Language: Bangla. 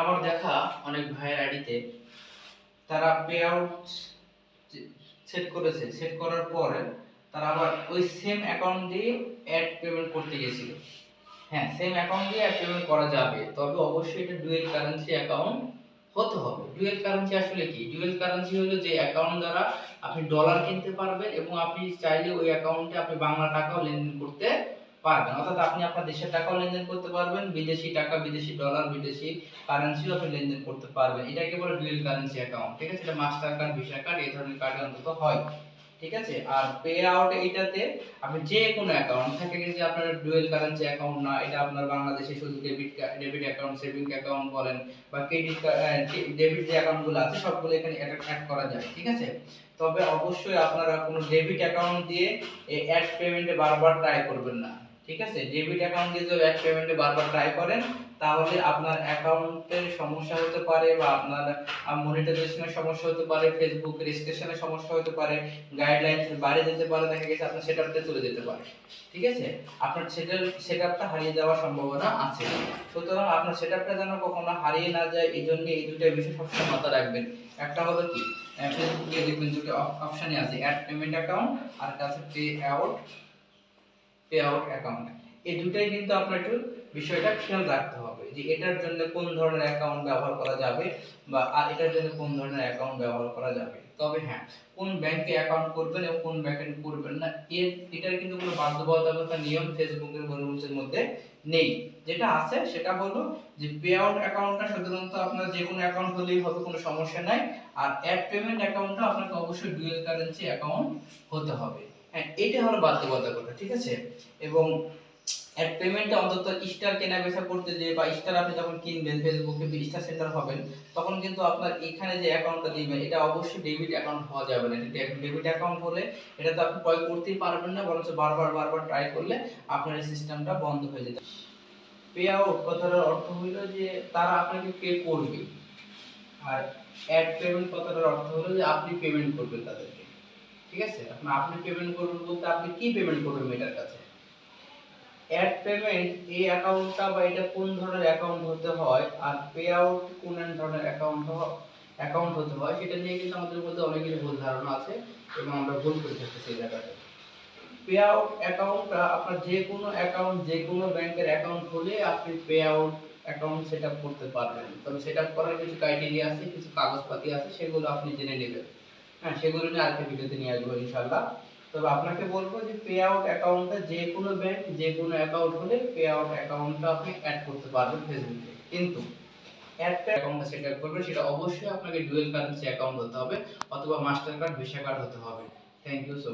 আমার দেখা অনেক ভাইয়ের আইডিতে তারা পে আউট সেট করার পরে তারা আবার ওই সেম অ্যাকাউন্ট দিয়ে অ্যাড পেমেন্ট করতে গেছিল। হ্যাঁ, সেম অ্যাকাউন্ট দিয়ে অ্যাড পেমেন্ট করা যাবে, তবে অবশ্যই এটা ডুয়েল কারেন্সি অ্যাকাউন্ট হতে হবে। ডুয়েল কারেন্সি আসলে কি? ডুয়েল কারেন্সি হলো যে অ্যাকাউন্ট দ্বারা আপনি ডলার কিনতে পারবেন এবং আপনি চাইলে ওই অ্যাকাউন্টে আপনি বাংলা টাকাও লেনদেন করতে পারবেন। অর্থাৎ আপনি আপনার দেশের টাকাও লেনদেন করতে পারবেন, বিদেশি টাকা, বিদেশি ডলার, বিদেশি কারেন্সিও আপনি লেনদেন করতে পারবেন। এটাকে বলে ডুয়েল কারেন্সি অ্যাকাউন্ট। ঠিক আছে? এটা মাস্টার কার্ড, ভিসা কার্ড এই ধরনের কার্ডে অন্তত হয়। ঠিক আছে? আর পে আউট এইটাতে আপনি যে কোনো অ্যাকাউন্ট থাকে, কিন্তু আপনার ডুয়েল কারেন্সি অ্যাকাউন্ট না, এটা আপনার বাংলাদেশে শুধু ডেবিট অ্যাকাউন্ট, সেভিং অ্যাকাউন্ট বলেন বা ক্রেডিট ডেবিট যে অ্যাকাউন্টগুলো আছে সবগুলো এখানে অ্যাড করা যায়। ঠিক আছে? তবে অবশ্যই আপনারা কোনো ডেবিট অ্যাকাউন্ট দিয়ে এই অ্যাড পেমেন্টে বারবার ট্রাই করবেন না। ঠিক আছে? ডেবিট অ্যাকাউন্ট দিয়ে যদি অ্যাড পেমেন্টে বারবার ট্রাই করেন তাহলে আপনার অ্যাকাউন্টের সমস্যা হতে পারে বা আপনার মনিটাইজেশনের সমস্যা হতে পারে, ফেসবুক রেজিস্ট্রেশনের সমস্যা হতে পারে, গাইডলাইনস বাইরে যেতে পারে, দেখা গেছে আপনার সেটআপটা চলে যেতে পারে। ঠিক আছে? আপনার সেটআপটা হারিয়ে যাওয়ার সম্ভাবনা আছে। সুতরাং আপনার সেটআপটা যেন কখনো হারিয়ে না যায়, এইজন্য এই দুটো বিষয় সবসময় মাথায় রাখবেন। একটা হলো কি, ফেসবুকে দেখবেন দুটো অপশনই আছে, অ্যাড পেমেন্ট অ্যাকাউন্ট আর একটা আছে পে আউট অ্যাকাউন্ট। এই দুটাই কিন্তু আপনার একটু বিষয়টা খেয়াল রাখতে হবে যে এটার জন্য কোন ধরনের অ্যাকাউন্ট ব্যবহার করা যাবে বা এটার জন্য কোন ধরনের অ্যাকাউন্ট ব্যবহার করা যাবে। তবে হ্যাঁ, কোন ব্যাংকে অ্যাকাউন্ট করবেন এবং কোন ব্যাংকে করবেন না এটার কিন্তু কোনো বাধ্যবাধকতা নিয়ম ফেসবুকের রুলসের মধ্যে নেই। যেটা আছে সেটা হলো যে পে আউট অ্যাকাউন্টটা সাধারণত আপনার যে কোনো অ্যাকাউন্ট হলেই হবে, কোনো সমস্যা নাই। আর অ্যাড পেমেন্ট অ্যাকাউন্টটা আপনাকে অবশ্যই ডুয়াল কারেন্সি অ্যাকাউন্ট হতে হবে। হ্যাঁ, এটা হলো বাধ্যবাধকতা। ঠিক আছে? এবং অ্যাড পেমেন্টে অন্তত স্টার কেনা বেচা করতে যে বা স্টার আপনি যখন কিনবেন ফেসবুকে স্টার সেন্টার হবেন, তখন কিন্তু আপনার এখানে যে অ্যাকাউন্টটা দিবেন এটা অবশ্যই ডেবিট অ্যাকাউন্ট হওয়া যাবে না। এটা ডেবিট অ্যাকাউন্ট হলে এটা তো আপনি ক্রয় করতেই পারবেন না, বরঞ্চ বারবার ট্রাই করলে আপনার এই সিস্টেমটা বন্ধ হয়ে যেতে। পে আউট কথাটার অর্থ হলো যে তারা আপনাকে পে করবে, আর অ্যাড পেমেন্ট কথাটার অর্থ হলো যে আপনি পেমেন্ট করবেন তাদেরকে। ঠিক আছে? আপনি পেমেন্ট করবেন বলতে আপনি কি পেমেন্ট করবেন এটার কাছে। অ্যাড পেমেন্ট এই অ্যাকাউন্টটা বা এটা কোন ধরনের অ্যাকাউন্ট হতে হয় আর পে আউট কোন ধরনের অ্যাকাউন্ট হতে হয় সেটা নিয়ে কিন্তু আমাদের মধ্যে অনেকেরই ভুল ধারণা আছে এবং আমরা ভুল করে থাকতেছি এই জায়গাতে। পে আউট অ্যাকাউন্টটা আপনার যে কোনো অ্যাকাউন্ট, যে কোনো ব্যাংকের অ্যাকাউন্ট হলে আপনি পে আউট অ্যাকাউন্ট সেটআপ করতে পারবেন। তবে সেটআপ করার কিছু ক্রাইটেরিয়া আছে, কিছু কাগজপাতি আছে, সেগুলো আপনি জেনে নেবেন। হ্যাঁ, সেগুলো নিয়ে আরেকটা ভিডিওতে নিয়ে আসবো ইনশাআল্লাহ। তবে আপনাকে বলবো যে পে আউট অ্যাকাউন্টটা যে কোনো ব্যাংক, যে কোনো অ্যাকাউন্ট হলে পে আউট অ্যাকাউন্টটা আপনি অ্যাড করতে পারবেন ফেসবুকে। কিন্তু অ্যাড অ্যাকাউন্টটা সেটআপ করবেন সেটা অবশ্যই আপনাকে ডুয়াল কারেন্সি অ্যাকাউন্ট হতে হবে অথবা মাস্টার কার্ড, ভিসা কার্ড হতে হবে। Thank you so